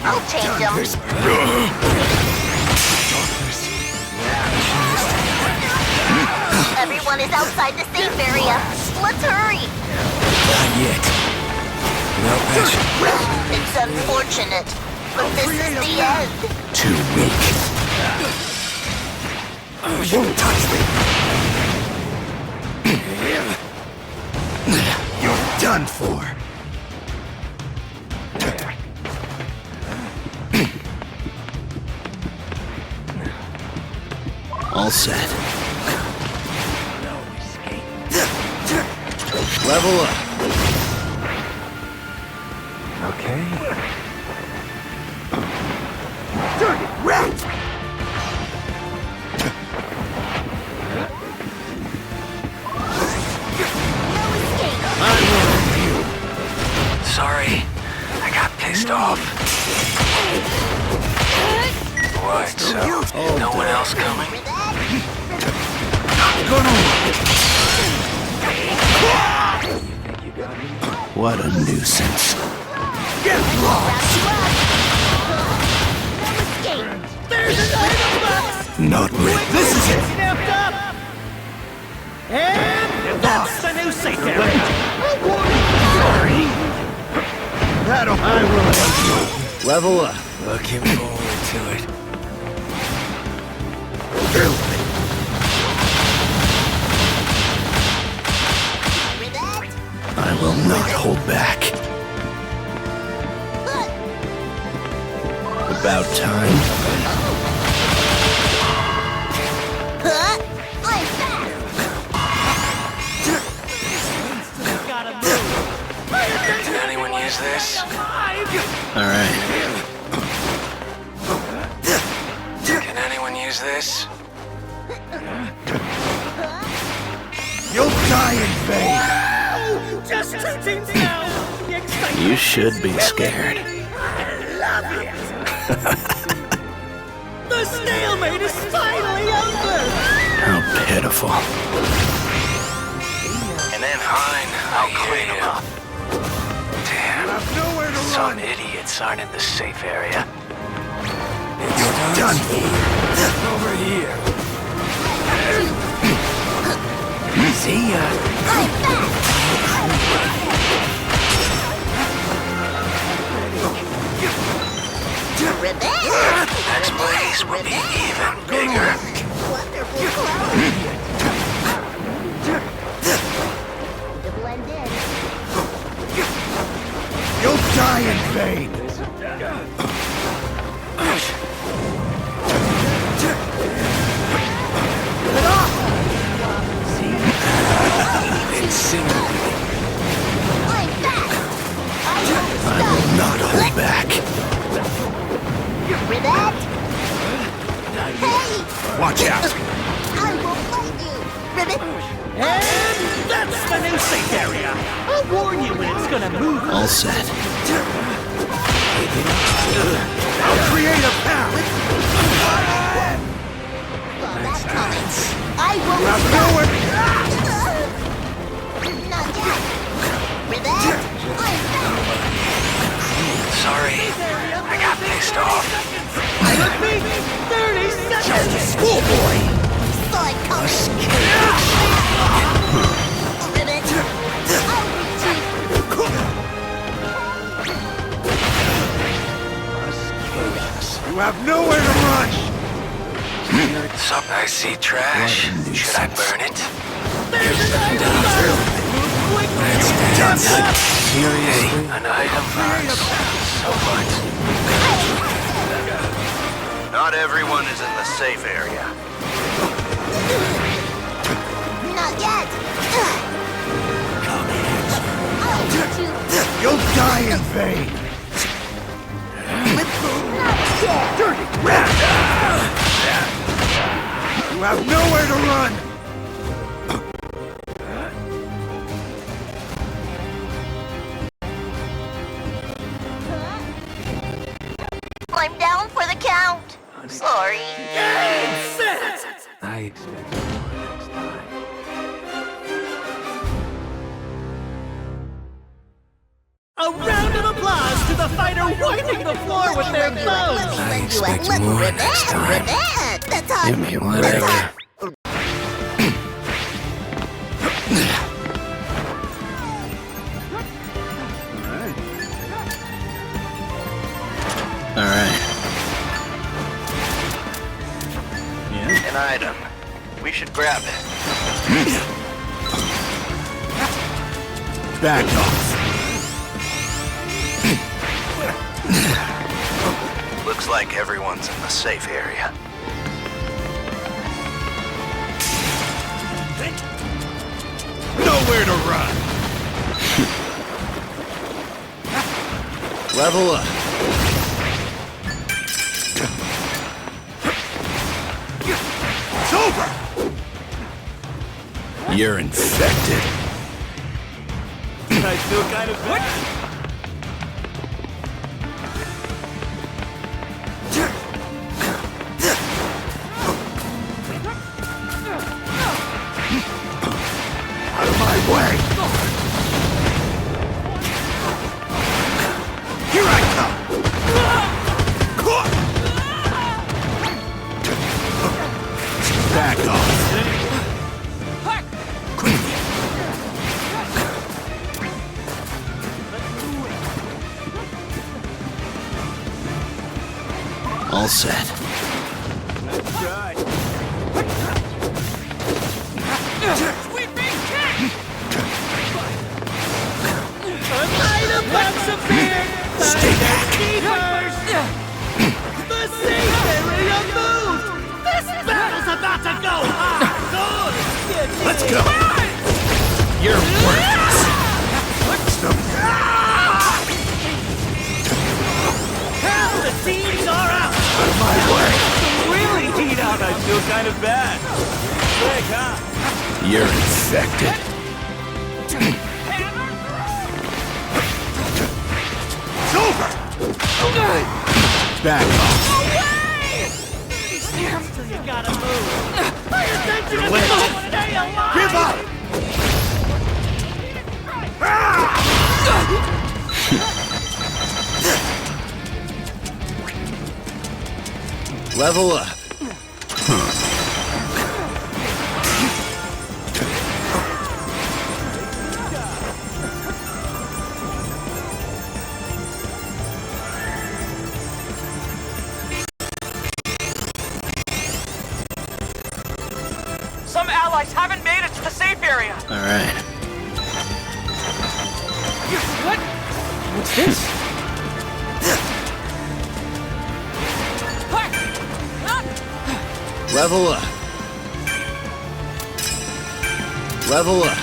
I'll change them. Everyone is outside the safe area. Let's hurry. Not yet. No passion. It's unfortunate, but this is the end. Too weak. Won't touch me. You're done for. All set. Level up. Okay. Dirty rat! Sorry, I got pissed off. Right, so no one else coming? Not gonna work. What a nuisance. Get lost! There's an item box! Not really. This is it! Snapped up! And that's the new safe area! Sorry. That'll I will help you. Level up. Looking forward to it. I will not hold back. About time. I'm back. Gotta move! Did anyone use this? All right. Can anyone use this? You'll die in vain. Just 2 teams now! The excitement You should be scared. I love it! The stalemate is finally over! How pitiful. And then fine, I'll clean them up. Damn, some idiots aren't in the safe area. You're done. Over here. See ya. I'm back. Revenge. Next place will be even bigger. Wonderful cloud. To blend in. You'll die in vain. I'm back. I will not hold back. Revenge. Hey, Watch out. I will fight you. Ribbit. And that's the new safe area! I'll warn you when it's gonna move! All set. I'll create a path. That's coming. I will Have stop. nowhere. Not yet. Revenge. I'm back. Sorry, I got pissed off. Let me 30 seconds! Just a schoolboy. Saw it coming. Ribbit. I'll retreat. You have nowhere to run. Some I see trash. Should I burn it? There's an item box! Move quickly! Seriously? An item box. So what? Not everyone is in the safe area. Not yet. I'll get you. You'll die in vain. Not yet. Dirty rat. You have nowhere to run. I'm down for the count. Sorry. I expect more next time. A round of applause to the the fighter wiping the floor with their bows! Let me lend you a expect little more bit. next time. That's all. Give me whatever. Alright. An item. We should grab it. Back off. Looks like everyone's in the safe area. Nowhere to run. Level up. It's over. You're infected. I feel kind of bad. Out of my way. Here I come. Back off. All set. Sweeping kick! A item box appeared! Stay back. Keepers! The safe area moved! This battle's about to go hard! Let's go. You're worthless. Half the teams are out! Out of my way. Really heat out, I feel kind of bad. Quick, huh? You're infected. It's over. Back off. You gotta move. Pay attention to late. me! Stay alive! Give up. Level up. Some allies haven't made it to the safe area. Alright. What? What's this? Level up. Level up.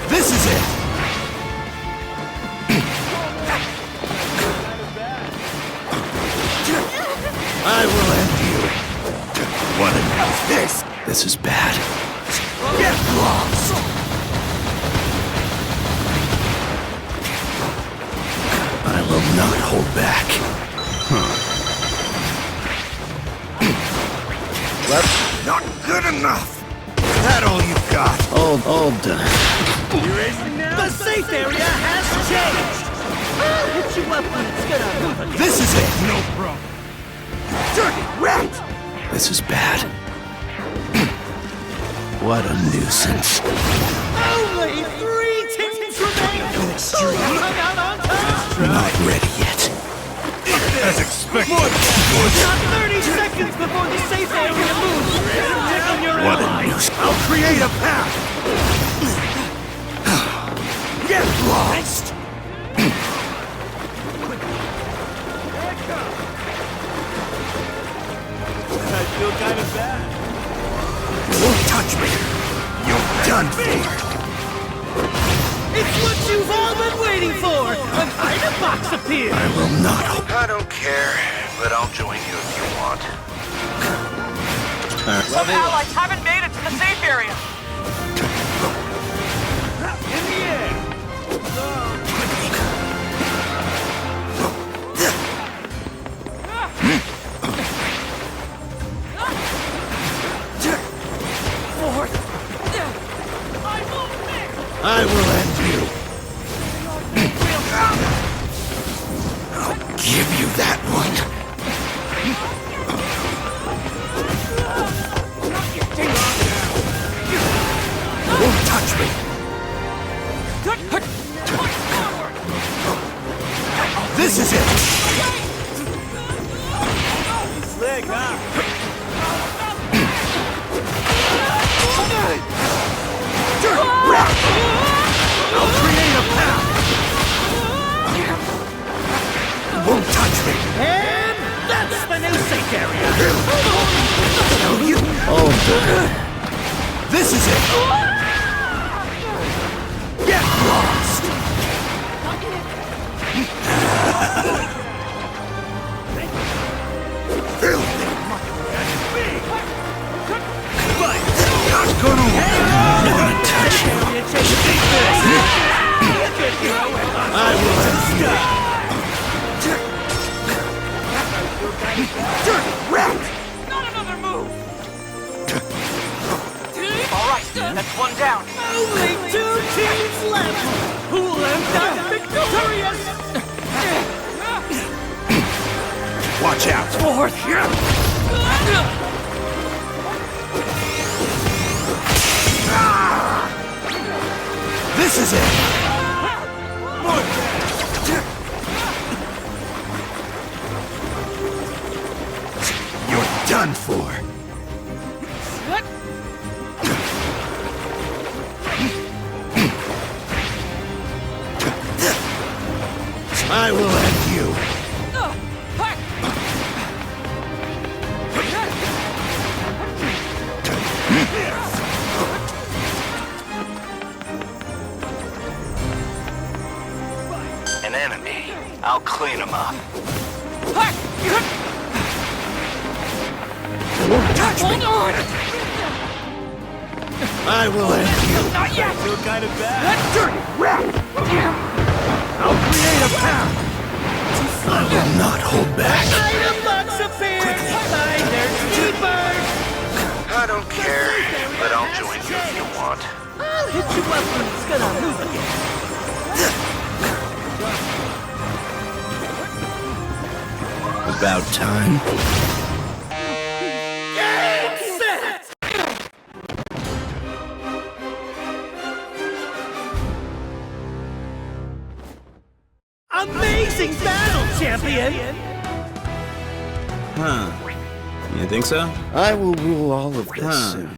This is it. I will end you. What enough this? This is bad. Get lost. I will not hold back. Not good enough. Is that all you got? All done. The safe area has changed! I'll hit you up when it's gonna move again. This is it. No problem. Dirty rat. This is bad. What a nuisance. Only 3 teams remain! Who will come out on top? Not ready yet. As expected. Not 30 seconds before the safe area moves! Tickle your What a allies! nuisance. I'll create a path. Get lost. I feel kind of bad. You won't touch me. You're done for. It's what you've all been waiting for! An item box appeared! I will not hold. I don't care, but I'll join you if you want. Some allies haven't made it to the safe area. In the air! Fourth! I will end you. I'll give you that one. Won't touch me. This is it. Slick, huh? I'll create a path. Won't touch me. And that's the new safe area. No, you. Oh, this is it. Get lost. Filthy. Not gonna touch you. I will stop. Dirty rat! Not another move! Alright, that's one down. Only 2 teams left. Who will end up victorious? Watch out. Fourth. This is it. You're done for. I will end you. An enemy. I'll clean him up. Touch me. I will end you. Not yet! Feel kind of bad. Dirty rat. I'll create a path. I will not hold back. Item box appears. Finders keepers. I don't care, but I'll join you if you want. I'll hit you up when it's gonna move again. About time. Game set. Amazing battle, champion! Huh. You think so? I will rule all of this soon.